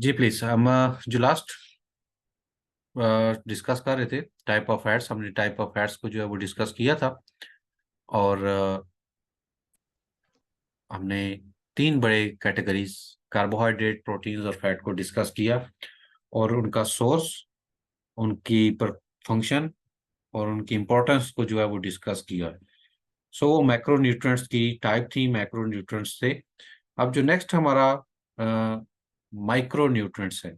जी please. हम जो last discuss कर रहे थे टाइप ऑफ फैट्स, हमने टाइप ऑफ फैट्स को जो है वो डिस्कस किया था। और हमने तीन बड़े कैटेगरीज कार्बोहाइड्रेट, प्रोटीन्स और फैट को डिस्कस किया, और उनका सोर्स, उनकी पर फंक्शन और उनकी इंपॉर्टेंस को जो है वो डिस्कस किया। सो वो मैक्रोन्यूट्रिएंट्स की टाइप थी, मैक्रोन्यूट्रिएंट्स थे। अब जो नेक्स्ट हमारा माइक्रोन्यूट्रिएंट्स है।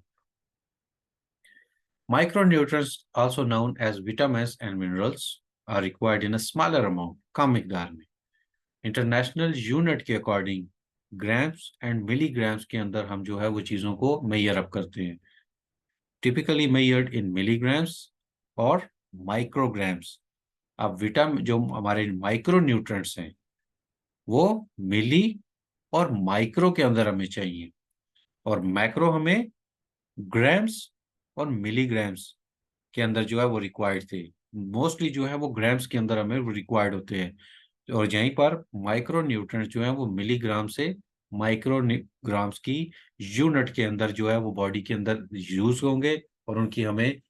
Micronutrients, also known as vitamins and minerals, are required in a smaller amount, कम मिकदार में। इंटरनेशनल यूनिट के अकॉर्डिंग ग्राम्स एंड मिलीग्राम्स के अंदर हम जो है वो चीज़ों को मेजर अप करते हैं। टिपिकली मेजर्ड इन मिलीग्राम्स और माइक्रोग्राम्स। अब विटामिन जो हमारे माइक्रो न्यूट्रिएंट्स हैं वो मिली और माइक्रो के अंदर हमें चाहिए, और मैक्रो हमें ग्राम्स और मिलीग्राम्स के अंदर जो है वो रिक्वायर्ड थे। मोस्टली जो है वो ग्राम्स के अंदर हमें रिक्वायर्ड होते हैं, और यहीं पर माइक्रो न्यूट्रिएंट्स जो है वो मिलीग्राम से माइक्रो ग्राम्स की यूनिट के अंदर जो है वो बॉडी के अंदर यूज होंगे, और उनकी हमें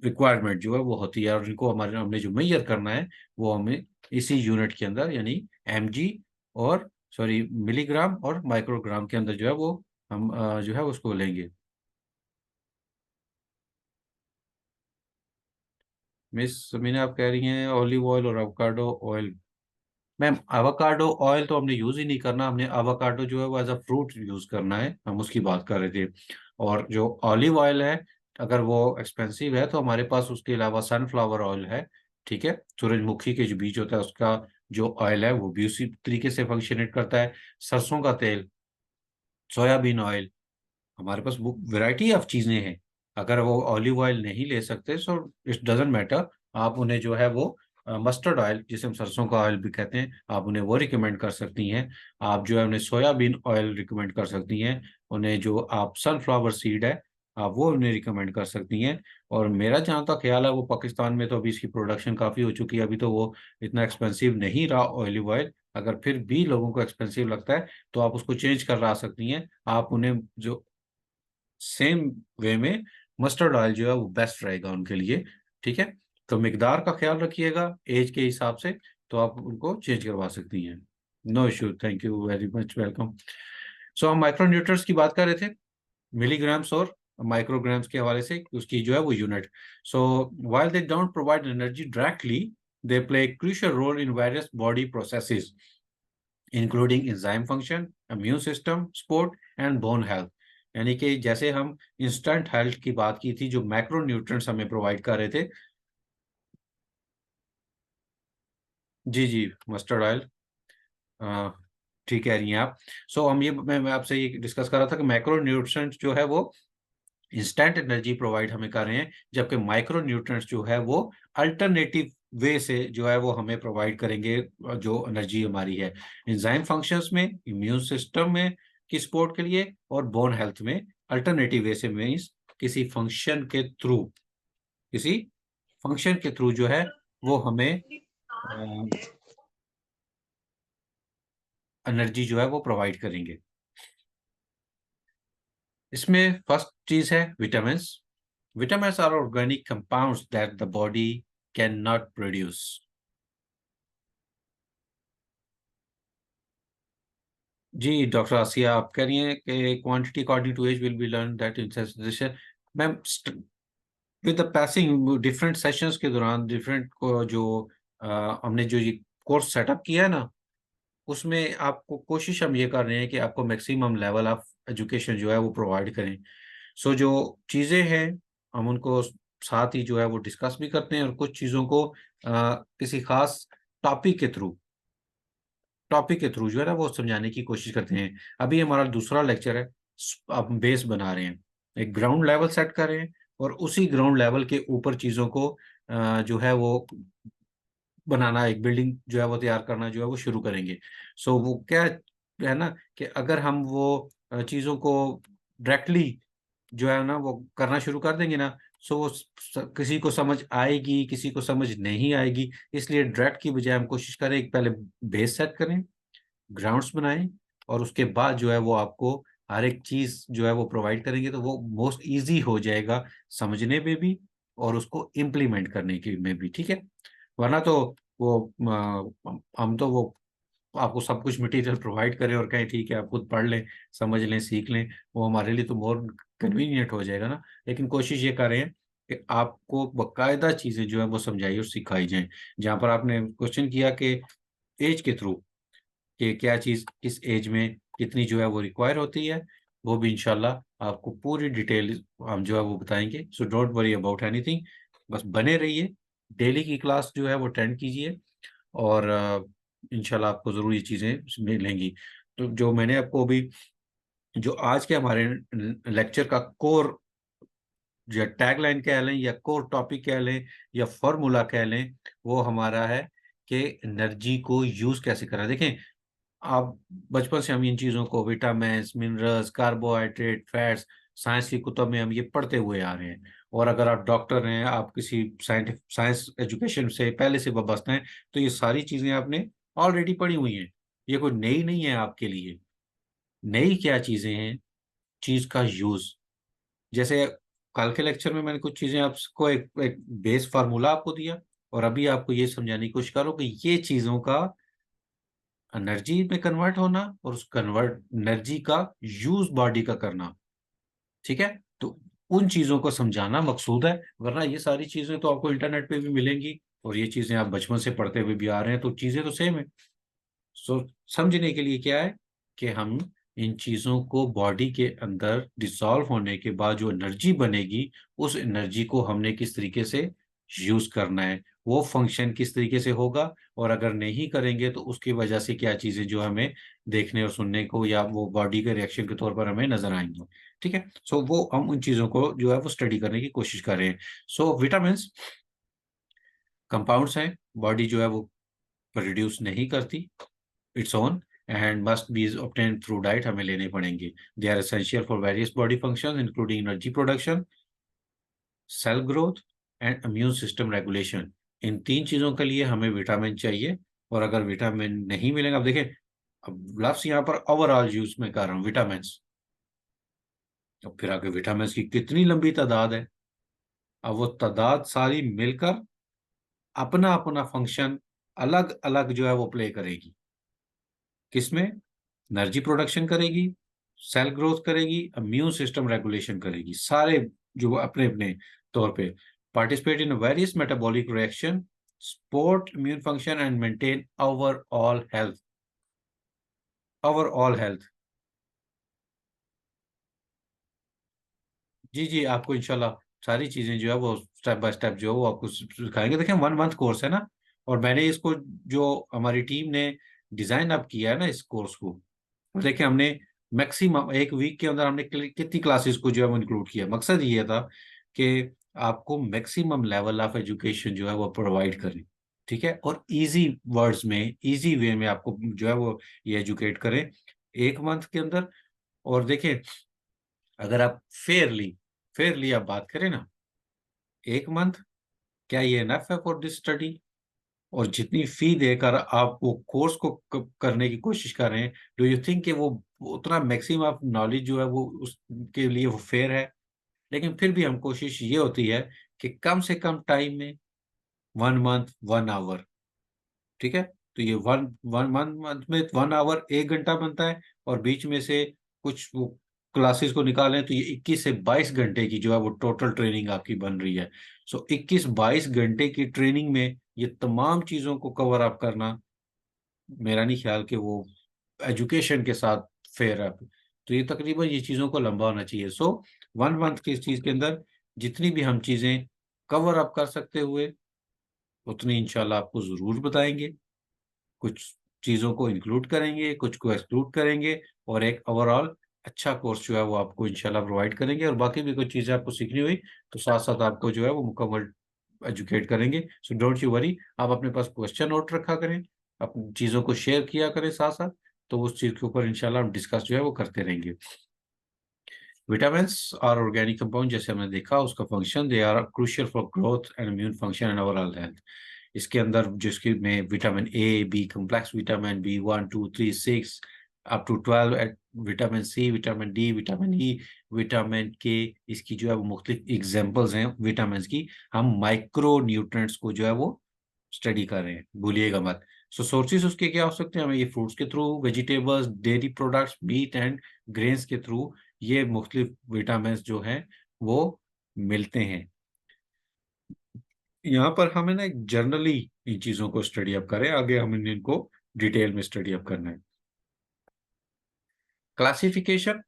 रिक्वायरमेंट जो है वो होती है, और इनको हमारे हमने जो मेजर करना है वो हमें इसी यूनिट के अंदर, यानी एमजी और सॉरी मिलीग्राम और माइक्रोग्राम के अंदर जो है वो हम जो है उसको लेंगे। मिस समीना, आप कह रही हैं ऑलिव ऑयल और avocado oil. Ma'am, avocado oil तो हमने यूज ही नहीं करना, हमने एवोकाडो जो है वो एज अ फ्रूट यूज करना है, हम उसकी बात कर रहे थे। और जो ऑलिव ऑयल है, अगर वो एक्सपेंसिव है तो हमारे पास उसके अलावा सनफ्लावर ऑयल है। ठीक है, सूरजमुखी के जो बीज होता है उसका जो ऑयल है वो भी उसी तरीके से फंक्शनेट करता है। सरसों का तेल, सोयाबीन ऑयल, हमारे पास वो वैरायटी ऑफ चीजें हैं। अगर वो ऑलिव ऑयल नहीं ले सकते सो इट डजेंट मैटर, आप उन्हें जो है वो मस्टर्ड ऑयल, जिसे हम सरसों का ऑयल भी कहते हैं, आप उन्हें वो रिकमेंड कर सकती हैं। आप जो है उन्हें सोयाबीन ऑयल रिकमेंड कर सकती हैं। उन्हें जो आप सनफ्लावर सीड है, आप वो उन्हें रिकमेंड कर सकती हैं। और मेरा जहाँ तक ख्याल है वो पाकिस्तान में तो अभी इसकी प्रोडक्शन काफ़ी हो चुकी है, अभी तो वो इतना एक्सपेंसिव नहीं रहा ऑलिव ऑयल। अगर फिर भी लोगों को एक्सपेंसिव लगता है तो आप उसको चेंज कर ला सकती हैं। आप उन्हें जो सेम वे में मस्टर्ड ऑयल जो है वो बेस्ट रहेगा उनके लिए। ठीक है, तो मिकदार का ख्याल रखिएगा एज के हिसाब से, तो आप उनको चेंज करवा सकती हैं। No issue, thank you very much, welcome. So हम माइक्रोन्यूट्रिएंट्स की बात कर रहे थे, मिलीग्राम्स और माइक्रोग्राम्स के हवाले से उसकी जो है वो unit. So while they don't provide energy directly, they play crucial role in various body processes including enzyme function, immune system, support and bone health. यानी कि जैसे हम इंस्टेंट हेल्थ की बात की थी, जो मैक्रो न्यूट्रिएंट्स हमें प्रोवाइड कर रहे थे। जी जी, मस्टर्ड ऑयल, ठीक कह रही हैं आप। सो हम ये मैं आपसे ये डिस्कस कर रहा था कि मैक्रो न्यूट्रिएंट्स जो है वो इंस्टेंट एनर्जी प्रोवाइड हमें कर रहे हैं, जबकि माइक्रो न्यूट्रिएंट्स जो है वो अल्टरनेटिव वे से जो है वो हमें प्रोवाइड करेंगे जो एनर्जी हमारी है, एंजाइम फंक्शंस में, इम्यून सिस्टम में की सपोर्ट के लिए, और बोन हेल्थ में अल्टरनेटिव वे से मीन्स किसी फंक्शन के थ्रू, किसी फंक्शन के थ्रू जो है वो हमें एनर्जी जो है वो प्रोवाइड करेंगे। इसमें फर्स्ट चीज है vitamin. Vitamins are organic compounds that the body cannot produce. जी डॉक्टर आसिया, आप कह रही हैं कि quantity according to age will be learn that in session. Ma'am, with the passing different sessions के दौरान डिफरेंट को जो हमने जो ये कोर्स सेटअप किया है ना, उसमें आपको कोशिश हम ये कर रहे हैं कि आपको मैक्सिमम लेवल ऑफ एजुकेशन जो है वो प्रोवाइड करें। सो जो चीज़ें हैं हम उनको साथ ही जो है वो डिस्कस भी करते हैं, और कुछ चीज़ों को किसी खास टॉपिक के थ्रू टॉपिक के थ्रू जो है ना वो समझाने की कोशिश करते हैं। अभी हमारा दूसरा लेक्चर है, अब बेस बना रहे हैं, एक ग्राउंड लेवल सेट कर रहे हैं, और उसी ग्राउंड लेवल के ऊपर चीज़ों को जो है वो बनाना, एक बिल्डिंग जो है वो तैयार करना जो है वो शुरू करेंगे। सो वो क्या है ना कि अगर हम वो चीज़ों को डायरेक्टली जो है ना वो करना शुरू कर देंगे ना, सो वो किसी को समझ आएगी, किसी को समझ नहीं आएगी। इसलिए डायरेक्ट की बजाय हम कोशिश करें कि पहले बेस सेट करें, ग्राउंड्स बनाएं, और उसके बाद जो है वो आपको हर एक चीज जो है वो प्रोवाइड करेंगे, तो वो मोस्ट इजी हो जाएगा समझने में भी और उसको इम्प्लीमेंट करने के में भी, ठीक है। वरना तो वो हम तो वो आपको सब कुछ मटेरियल प्रोवाइड करें और कहें ठीक है आप खुद पढ़ लें, समझ लें, सीख लें, वो हमारे लिए तो मोर कन्वीनियंट हो जाएगा ना। लेकिन कोशिश ये करें कि आपको बकायदा चीजें जो है वो समझाई और सिखाई जाएं। जहां पर आपने क्वेश्चन किया कि एज के थ्रू कि क्या चीज किस एज में कितनी जो है वो रिक्वायर होती है, वो भी इंशाल्लाह आपको पूरी डिटेल हम जो है वो बताएंगे। So don't worry about anything, बस बने रहिए, डेली की क्लास जो है वो अटेंड कीजिए और इंशाल्लाह आपको ज़रूर ये चीज़ें मिलेंगी। तो जो मैंने आपको अभी जो आज के हमारे लेक्चर का कोर या टैगलाइन कह लें या कोर टॉपिक कह लें या फॉर्मूला कह लें, वो हमारा है कि एनर्जी को यूज़ कैसे करें। देखें, आप बचपन से हम इन चीज़ों को vitamin, minerals, carbohydrate, fats science की कुतब में हम ये पढ़ते हुए आ रहे हैं। और अगर आप डॉक्टर हैं, आप किसी साइंस एजुकेशन से पहले से वाबस्ता हैं, तो ये सारी चीज़ें आपने ऑलरेडी पढ़ी हुई हैं। ये कोई नई नहीं है आपके लिए। नई क्या चीज़ें हैं? चीज़ का यूज़। जैसे कल के लेक्चर में मैंने कुछ चीज़ें आपको एक बेस फार्मूला आपको दिया और अभी आपको ये समझाने की कोशिश करो कि ये चीज़ों का एनर्जी में कन्वर्ट होना और उस कन्वर्ट एनर्जी का यूज बॉडी का करना, ठीक है। तो उन चीजों को समझाना मकसूद है, वरना ये सारी चीजें तो आपको इंटरनेट पे भी मिलेंगी और ये चीजें आप बचपन से पढ़ते हुए भी आ रहे हैं, तो चीजें तो सेम है। सो समझने के लिए क्या है कि हम इन चीजों को बॉडी के अंदर डिसॉल्व होने के बाद जो एनर्जी बनेगी, उस एनर्जी को हमने किस तरीके से यूज करना है, वो फंक्शन किस तरीके से होगा, और अगर नहीं करेंगे तो उसकी वजह से क्या चीजें जो हमें देखने और सुनने को या वो बॉडी के रिएक्शन के तौर पर हमें नजर आएंगी, ठीक है। सो वो हम उन चीजों को जो है वो स्टडी करने की कोशिश कर रहे हैं। सो विटामिन कंपाउंड्स हैं, बॉडी जो है वो प्रोड्यूस नहीं करती its own and must be obtained through diet, हमें लेने पड़ेंगे। They are essential for various body functions including energy production, cell growth and immune system regulation. इन तीन चीजों के लिए हमें विटामिन चाहिए। और अगर विटामिन नहीं मिलेगा, अब देखें, अब लफ्स यहाँ पर ओवरऑल यूज में कर रहा हूँ विटामिन, अब फिर आगे विटामिन की कितनी लंबी तादाद है। अब वो तादाद सारी मिलकर अपना अपना फंक्शन अलग अलग जो है वो प्ले करेगी। किसमें? एनर्जी प्रोडक्शन करेगी, सेल ग्रोथ करेगी, इम्यून सिस्टम रेगुलेशन करेगी, सारे जो अपने अपने तौर पे participate in various metabolic reaction, support immune function and maintain overall health. Overall health. जी जी, आपको इंशाल्लाह सारी चीजें जो है वो स्टेप बाय स्टेप जो है वो आपको सिखाएंगे। देखें, 1 मंथ कोर्स है ना, और मैंने इसको जो हमारी टीम ने डिजाइन अप किया है ना इस कोर्स को, देखिए हमने मैक्सिमम एक वीक के अंदर हमने कितनी क्लासेस को जो है वो इंक्लूड किया। मकसद ये था कि आपको मैक्सिमम लेवल ऑफ एजुकेशन जो है वो प्रोवाइड करें, ठीक है, और इजी वर्ड्स में, इजी वे में आपको जो है वो ये एजुकेट करें 1 मंथ के अंदर। और देखिए, अगर आप फेयरली फेयरली आप बात करें ना, 1 मंथ क्या ये इनफ है फॉर दिस स्टडी? और जितनी फी देकर आप वो कोर्स को करने की कोशिश कर रहे हैं, डू यू थिंक कि वो उतना मैक्सिमम ऑफ नॉलेज जो है वो उसके लिए वो फेयर है? लेकिन फिर भी हम कोशिश ये होती है कि कम से कम टाइम में, 1 मंथ 1 आवर, ठीक है। तो ये वन वन वन मंथ में 1 आवर 1 घंटा बनता है, और बीच में से कुछ वो क्लासेस को निकालें तो ये 21 से 22 घंटे की जो है वो टोटल ट्रेनिंग आपकी बन रही है। सो 21-22 घंटे की ट्रेनिंग में ये तमाम चीजों को कवर अप करना, मेरा नहीं ख्याल कि वो एजुकेशन के साथ फेयर है। तो ये तकरीबन ये चीज़ों को लंबा होना चाहिए। सो 1 मंथ की इस चीज़ के अंदर जितनी भी हम चीज़ें कवर अप कर सकते हुए, उतनी इंशाल्लाह आपको ज़रूर बताएंगे। कुछ चीज़ों को इंक्लूड करेंगे, कुछ को एक्सक्लूड करेंगे, और एक ओवरऑल अच्छा कोर्स जो है वो आपको इंशाल्लाह प्रोवाइड करेंगे। और बाकी भी कुछ चीज़ें आपको सीखनी हुई तो साथ साथ आपको जो है वो मुकम्मल एजुकेट करेंगे। सो डोंट यू वरी, आप अपने पास क्वेश्चन नोट रखा करें, अपनी चीज़ों को शेयर किया करें साथ साथ, तो उस चीज़ के ऊपर इंशाल्लाह हम डिस्कस जो है वो करते रहेंगे। विटामिन्स और ऑर्गेनिक कंपाउंड जैसे हमने देखा उसका function, they are crucial for growth and immune function and overall health. इसके अंदर जिसकी में vitamin A, B complex, vitamin B1, 2, 3, 6, up to 12 vitamin C, vitamin D, vitamin E, vitamin K, इसकी जो है वो मुख्तलिफ एग्जाम्पल्स हैं विटामिन की। हम माइक्रो न्यूट्रेंट्स को जो है वो स्टडी कर रहे हैं, भूलिएगा मत। सो सोर्सेज उसके क्या हो सकते हैं, हमें ये फ्रूट्स के through, vegetables, dairy products, meat and grains के थ्रू ये मुख्तलिफ विटामिन जो हैं वो मिलते हैं। यहाँ पर हमें ना एक जनरली इन चीजों को स्टडी अप करें, आगे हम इनको डिटेल में स्टडी अप करना है। क्लासिफिकेशन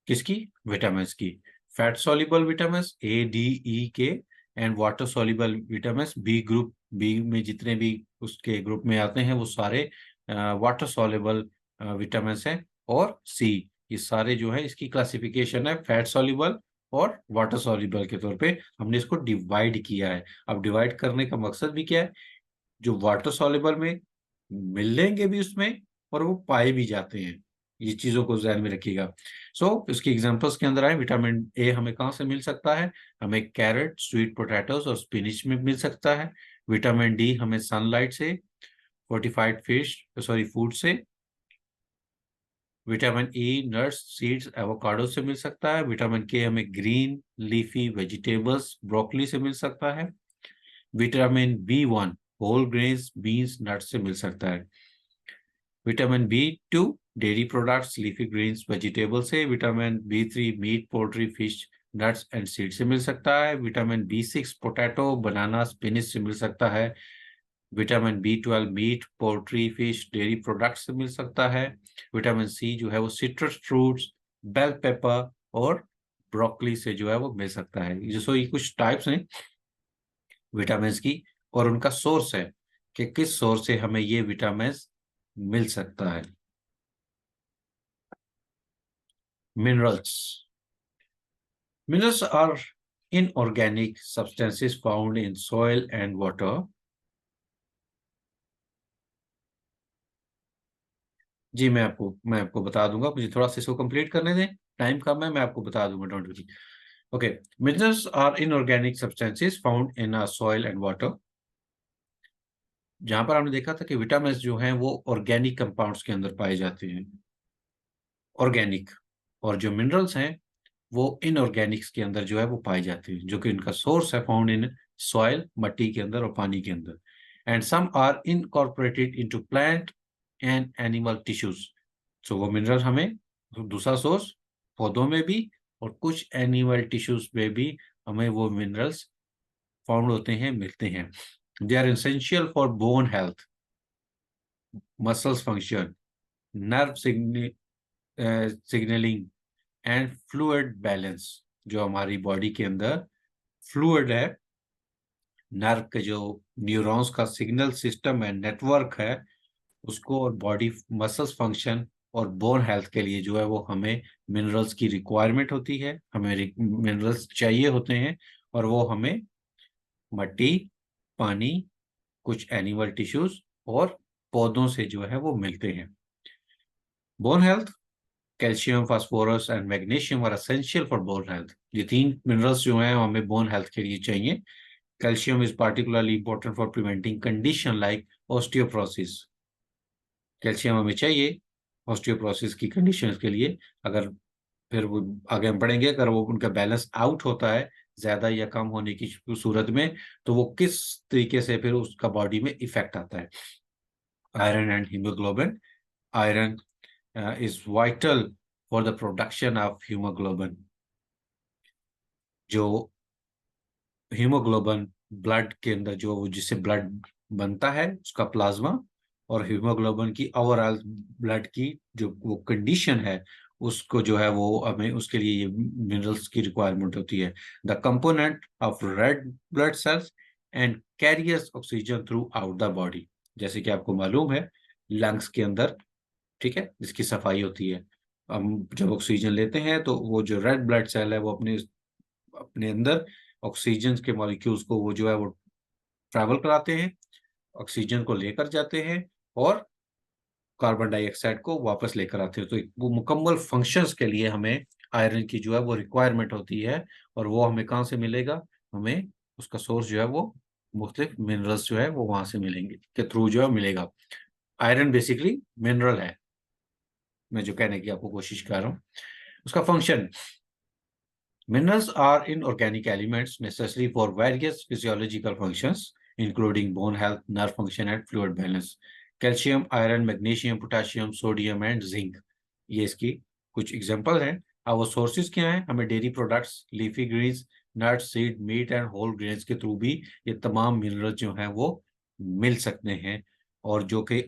किसकी, विटामिन की। Fat soluble vitamin A, D, E, K and water soluble vitamin B group. B में जितने भी उसके ग्रुप में आते हैं वो सारे वाटर सॉल्युबल विटामिन हैं। और सी, ये सारे जो है इसकी क्लासिफिकेशन है फैट सॉल्युबल और वाटर सॉल्युबल के तौर पे हमने इसको डिवाइड किया है। अब डिवाइड करने का मकसद भी क्या है, जो वाटर सॉल्युबल में मिलेंगे भी उसमें और वो पाए भी जाते हैं, ये चीजों को ध्यान में रखिएगा। इसके एग्जांपल्स के अंदर आए, विटामिन ए हमें कहाँ से मिल सकता है, हमें कैरेट, स्वीट पोटैटोस और स्पिनिच में मिल सकता है। विटामिन डी हमें सनलाइट से, फोर्टिफाइड फिश सॉरी फूड से। Vitamin E nuts, seeds, avocado से मिल सकता है। विटामिन के हमें ग्रीन लीफी वेजिटेबल्स, ब्रोकली से मिल सकता है। Vitamin B 1 whole grains, beans, nuts से मिल सकता है। Vitamin B 2 dairy products, leafy greens, vegetable से। Vitamin B 3 meat, poultry, fish, nuts and seed से मिल सकता है। Vitamin B 6 potato, banana, spinach से मिल सकता है। Vitamin B 12 meat, poultry, fish, dairy products से मिल सकता है। विटामिन सी जो है वो सिट्रस फ्रूट्स, बेल पेपर और ब्रोकली से जो है वो मिल सकता है। ये कुछ टाइप्स हैं विटामिन की, और उनका सोर्स है कि किस सोर्स से हमें ये विटामिन मिल सकता है। Minerals, minerals are inorganic substances found in soil and water। जी मैं आपको बता दूंगा, मुझे थोड़ा सा इसको कंप्लीट करने दें, टाइम कम है, मैं आपको बता दूंगा, don't worry. Okay, minerals are inorganic substances found in soil and water. जहां पर हमने देखा था कि विटामिन जो हैं वो ऑर्गेनिक कंपाउंड्स के अंदर पाए जाते हैं, ऑर्गेनिक। और जो मिनरल्स हैं वो इनऑर्गेनिक्स के अंदर जो है वो पाए जाते हैं, जो कि इनका सोर्स है फाउंड इन सॉइल, मट्टी के अंदर और पानी के अंदर। And some are incorporated into plant and animal tissues. So वो मिनरल हमें दूसरा सोर्स पौधों में भी और कुछ एनिमल टिश्यूज में भी हमें वो मिनरल्स फाउंड होते हैं, मिलते हैं। They are essential for bone health, muscles function, nerve signalling and fluid balance. जो हमारी बॉडी के अंदर फ्लूइड है, नर्व के जो न्यूरॉन्स का सिग्नल सिस्टम है, नेटवर्क है, उसको, और बॉडी मसल्स फंक्शन और बोन हेल्थ के लिए जो है वो हमें मिनरल्स की रिक्वायरमेंट होती है, हमें मिनरल्स चाहिए होते हैं। और वो हमें मट्टी, पानी, कुछ एनिमल टिश्यूज और पौधों से जो है वो मिलते हैं। Bone health, calcium, phosphorus and magnesium are essential for bone health. ये तीन मिनरल्स जो हैं हमें बोन हेल्थ के लिए चाहिए। Calcium is particularly important for preventing condition like osteoporosis. Calcium हमें चाहिए ऑस्टियोप्रोसिस की कंडीशन के लिए। अगर फिर वो आगे हम पढ़ेंगे, अगर वो उनका बैलेंस आउट होता है ज्यादा या कम होने की सूरत में, तो वो किस तरीके से फिर उसका बॉडी में इफेक्ट आता है। Iron and haemoglobin. Iron is vital for the production of haemoglobin. जो हीमोग्लोबिन ब्लड के अंदर जो जिससे ब्लड बनता है उसका प्लाज्मा, और हीमोग्लोबिन की ओवरऑल ब्लड की जो वो कंडीशन है, उसको जो है वो हमें उसके लिए ये मिनरल्स की रिक्वायरमेंट होती है। The component of red blood cells and carriers oxygen through out the body. जैसे कि आपको मालूम है लंग्स के अंदर, ठीक है, जिसकी सफाई होती है, हम जब ऑक्सीजन लेते हैं तो वो जो रेड ब्लड सेल है वो अपने अपने अंदर ऑक्सीजन के मॉलिक्यूल्स को वो जो है वो ट्रैवल कराते हैं, ऑक्सीजन को लेकर जाते हैं और कार्बन डाइऑक्साइड को वापस लेकर आते हैं। तो वो मुकम्मल फंक्शंस के लिए हमें आयरन की जो है वो रिक्वायरमेंट होती है। और वो हमें कहाँ से मिलेगा, हमें उसका सोर्स जो है वो मुख्तलिफ मिनरल्स जो है वो वहां से मिलेंगे, के थ्रू जो है मिलेगा। आयरन बेसिकली मिनरल है। मैं जो कहने की आपको कोशिश कर रहा हूँ उसका function. Minerals are inorganic elements necessary for various physiological functions, including bone health, nerve function, and fluid balance. Calcium, iron, magnesium, potassium, sodium, and zinc. ये इसकी कुछ एग्जांपल हैं। अब वो सोर्सेज क्या हैं? हमें dairy products, leafy greens, nuts, seed, meat and whole grains के थ्रू भी ये तमाम मिनरल जो हैं वो मिल सकते हैं, और जो कि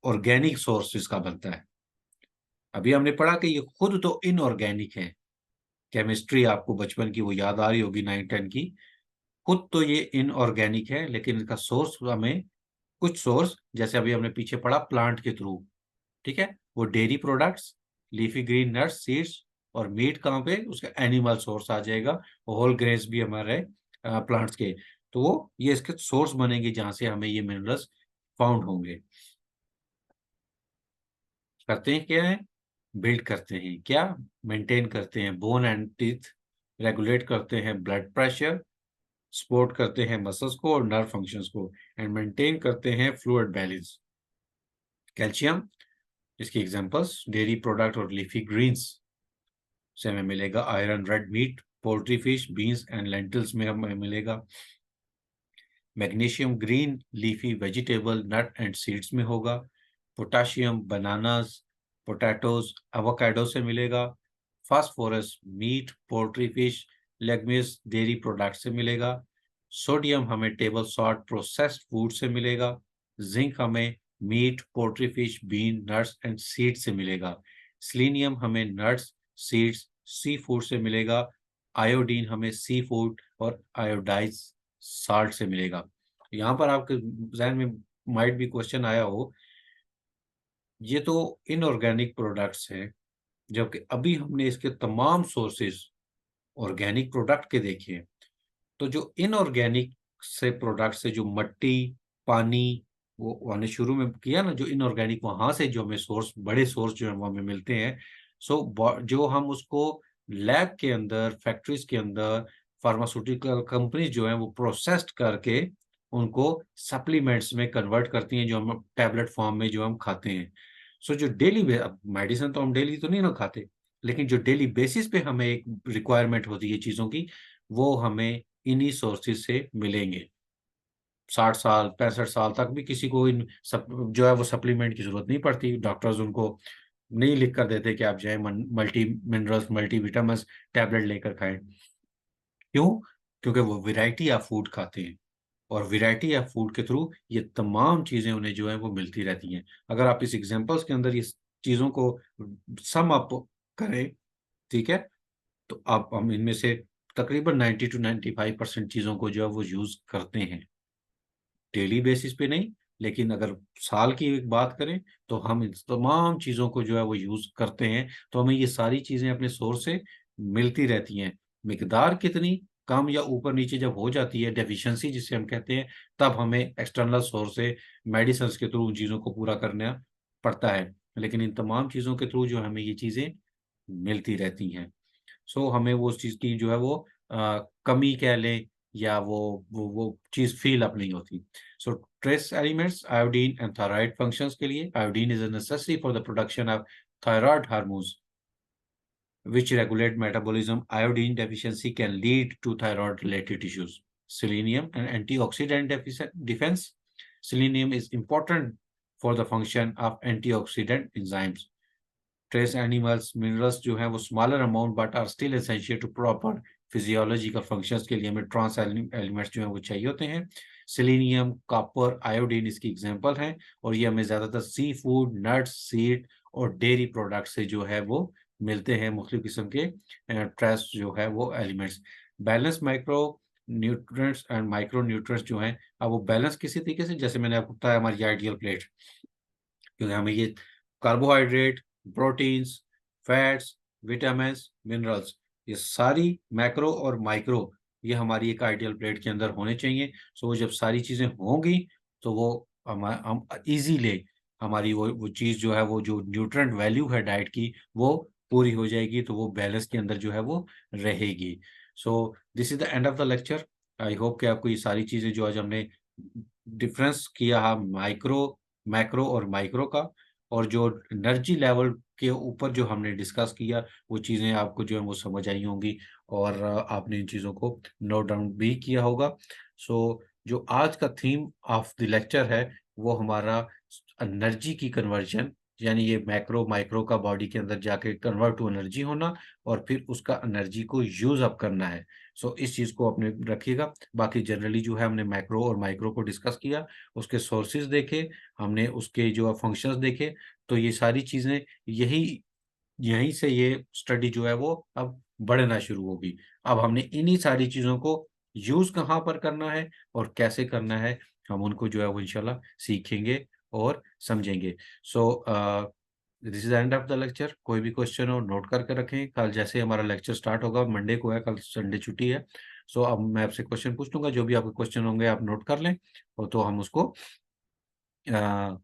ऑर्गेनिक सोर्सेज का बनता है। अभी हमने पढ़ा कि ये खुद तो इनऑर्गेनिक है। केमिस्ट्री आपको बचपन की वो याद आ रही होगी 9-10 की। खुद तो ये इनऑर्गेनिक है, लेकिन इनका सोर्स हमें कुछ सोर्स, जैसे अभी हमने पीछे पढ़ा प्लांट के थ्रू, ठीक है, वो dairy products, leafy green, nuts, seeds, और मीट कहाँ पे? उसका एनिमल सोर्स आ जाएगा। होल ग्रेन्स भी हमारे प्लांट्स के, तो वो ये इसके सोर्स बनेंगे जहां से हमें ये मिनरल्स फाउंड होंगे। करते हैं क्या है? बिल्ड करते हैं क्या? मेंटेन करते हैं बोन एंड टीथ, रेगुलेट करते हैं ब्लड प्रेशर, सपोर्ट करते हैं मसल्स को और नर्व फंक्शंस को, एंड मेंटेन करते हैं फ्लूइड बैलेंस। कैल्शियम, इसकी एग्जांपल्स डेयरी प्रोडक्ट और लीफी ग्रीन्स से हमें मिलेगा। Iron red meat, poultry, fish, beans and lentils में हमें मिलेगा। Magnesium green leafy vegetable, nut and seeds में होगा। पोटाशियम बनानास, पोटैटोज, एवोकाडो से मिलेगा। Phosphorus meat, poultry, fish, legumes, dairy product से मिलेगा। सोडियम हमें टेबल सॉल्ट, प्रोसेस्ड फूड से मिलेगा। जिंक हमें meat, poultry, fish, bean, nuts and seed से मिलेगा। सेलेनियम हमें नट्स, सीड्स, सी फूड से मिलेगा। आयोडीन हमें सी फूड और आयोडाइज साल्ट से मिलेगा। यहाँ पर आपके जहन में माइट भी क्वेश्चन आया हो, ये तो इनऑर्गेनिक प्रोडक्ट्स हैं, जबकि अभी हमने इसके तमाम सोर्सेज ऑर्गेनिक प्रोडक्ट के देखे हैं। तो जो इनऑर्गेनिक से प्रोडक्ट से जो मट्टी, पानी, वो हमने शुरू में किया ना, जो इनऑर्गेनिक वहां से जो हमें सोर्स, बड़े सोर्स जो है वो हमें मिलते हैं। जो हम उसको लैब के अंदर, फैक्ट्रीज के अंदर, फार्मास्यूटिकल कंपनीज जो है वो प्रोसेस्ड करके उनको सप्लीमेंट्स में कन्वर्ट करती हैं, जो हम टैबलेट फॉर्म में जो हम खाते हैं। जो डेली, मेडिसिन तो हम डेली तो नहीं ना खाते, लेकिन जो डेली बेसिस पे हमें एक रिक्वायरमेंट होती है चीज़ों की, वो हमें इन्हीं सोर्सेज से मिलेंगे। 60 साल, 65 साल तक भी किसी को इन सब जो है वो सप्लीमेंट की जरूरत नहीं पड़ती। डॉक्टर्स उनको नहीं लिख कर देते कि आप जो है multi minerals, multi vitamin tablet लेकर खाएं। क्यों? क्योंकि वो वैरायटी ऑफ फूड खाते हैं, और वैरायटी ऑफ फूड के थ्रू ये तमाम चीजें उन्हें जो है वो मिलती रहती हैं। अगर आप इस एग्जांपल्स के अंदर ये चीजों को सम अप करें, ठीक है, तो आप हम इनमें से तकरीबन 90 to 95% चीजों को जो है वो यूज करते हैं, डेली बेसिस पे नहीं, लेकिन अगर साल की एक बात करें तो हम इन तमाम चीज़ों को जो है वो यूज़ करते हैं। तो हमें ये सारी चीज़ें अपने सोर्स से मिलती रहती हैं। मिकदार कितनी कम या ऊपर नीचे जब हो जाती है, डेफिशिएंसी जिसे हम कहते हैं, तब हमें एक्सटर्नल सोर्स से मेडिसिन के थ्रू उन चीज़ों को पूरा करना पड़ता है। लेकिन इन तमाम चीज़ों के थ्रू जो हमें ये चीज़ें मिलती रहती हैं। हमें वो उस चीज़ की जो है वो कमी कह लें, या वो चीज़ फील अप नहीं होती। So trace elements, iodine and thyroid functions के लिए, iodine is a necessary for the production of thyroid hormones which regulate metabolism. Iodine deficiency can lead to thyroid related issues. Selenium and antioxidant defense. Selenium is important for the function of antioxidant enzymes. Trace animals, minerals जो है वो smaller amount but are still essential to proper physiological functions के लिए हमें trans elements जो है वो चाहिए होते हैं। सेलेनियम, कॉपर, आयोडीन इसकी एग्जांपल हैं, और ये हमें ज्यादातर सी फूड, नट्स, सीड और डेयरी प्रोडक्ट से जो है वो मिलते हैं, मुख्तलिफ किस्म के ट्रेस जो है वो elements. Balance micro nutrients and micro nutrients जो हैं, अब वो बैलेंस किसी तरीके से, जैसे मैंने आपको बताया हमारी आइडियल प्लेट, क्योंकि हमें ये carbohydrate, proteins, fats, vitamin, minerals, ये सारी मैक्रो और माइक्रो, ये हमारी एक आइडियल प्लेट के अंदर होने चाहिए। वो जब सारी चीजें होंगी तो वो हम इजीली हमारी वो चीज जो है, वो जो न्यूट्रिएंट वैल्यू है डाइट की, वो पूरी हो जाएगी, तो वो बैलेंस के अंदर जो है वो रहेगी। This is the end of the lecture. I hope कि आपको ये सारी चीजें जो आज हमने डिफरेंस किया है माइक्रो, मैक्रो और माइक्रो का, और जो एनर्जी लेवल के ऊपर जो हमने डिस्कस किया वो चीज़ें आपको जो है वो समझ आई होंगी और आपने इन चीज़ों को नोट डाउन भी किया होगा। सो जो आज का थीम ऑफ द लेक्चर है वो हमारा एनर्जी की कन्वर्जन, यानी ये मैक्रो माइक्रो का बॉडी के अंदर जाके कन्वर्ट टू एनर्जी होना और फिर उसका एनर्जी को यूज़ अप करना है। सो इस चीज़ को अपने रखिएगा। बाकी जनरली जो है हमने मैक्रो और माइक्रो को डिस्कस किया, उसके सोर्सेज़ देखे, हमने उसके जो है फंक्शंस देखे, तो ये सारी चीज़ें यही यहीं से ये स्टडी जो है वो अब बढ़ना शुरू होगी। अब हमने इन्हीं सारी चीज़ों को यूज़ कहाँ पर करना है और कैसे करना है, हम उनको जो है वो इंशाल्लाह सीखेंगे और समझेंगे। So this is the end of the lecture. कोई भी क्वेश्चन हो नोट करके रखें। कल जैसे हमारा लेक्चर स्टार्ट होगा, मंडे को है, कल संडे छुट्टी है। सो अब मैं आपसे क्वेश्चन पूछ लूँगा, जो भी आपके क्वेश्चन होंगे आप नोट कर लें और तो हम उसको अ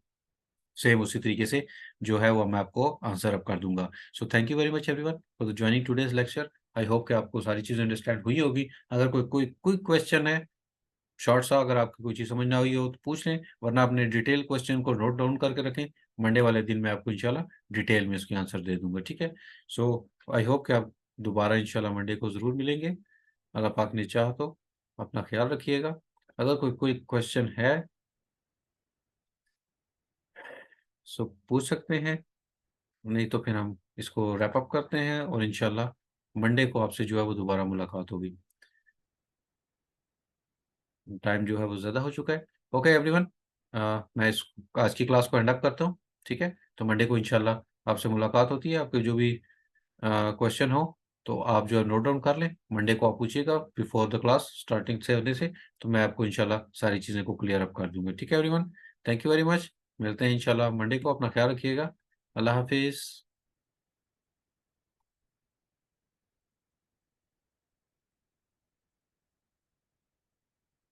सेम उसी तरीके से जो है वो मैं आपको आंसर अप कर दूँगा। So thank you very much everyone for the joining today's lecture. I hope कि आपको सारी चीज़ें अंडरस्टैंड हुई होगी। अगर कोई कोई क्विक क्वेश्चन है, शॉर्ट सा, अगर आपको कोई चीज़ समझ ना आई हो तो पूछ लें, वरना अपने डिटेल क्वेश्चन को नोट डाउन करके रखें। मंडे वाले दिन मैं आपको इंशाल्लाह डिटेल में इसके आंसर दे दूँगा, ठीक है? सो आई होप कि आप दोबारा इंशाल्लाह मंडे को ज़रूर मिलेंगे। अल्लाह पाक ने चाहा तो। अपना ख़्याल रखिएगा। अगर कोई कोई क्वेश्चन है, सो पूछ सकते हैं। नहीं तो फिर हम इसको रैप अप करते हैं और इंशाल्लाह मंडे को आपसे जो है वो दोबारा मुलाकात होगी। टाइम जो है वो ज़्यादा हो चुका है। ओके एवरीवन, मैं इस आज की क्लास को एंड अप करता हूँ, ठीक है? तो मंडे को इंशाल्लाह आपसे मुलाकात होती है। आपके जो भी क्वेश्चन हो तो आप जो है नोट डाउन कर लें। मंडे को आप पूछिएगा बिफोर द क्लास स्टार्टिंग से होने से, तो मैं आपको इंशाल्लाह सारी चीज़ें को क्लियर अप कर दूँगा। ठीक है everyone? Thank you very much. मिलते हैं इंशाल्लाह मंडे को। अपना ख्याल रखिएगा। अल्लाह हाफ़िज़।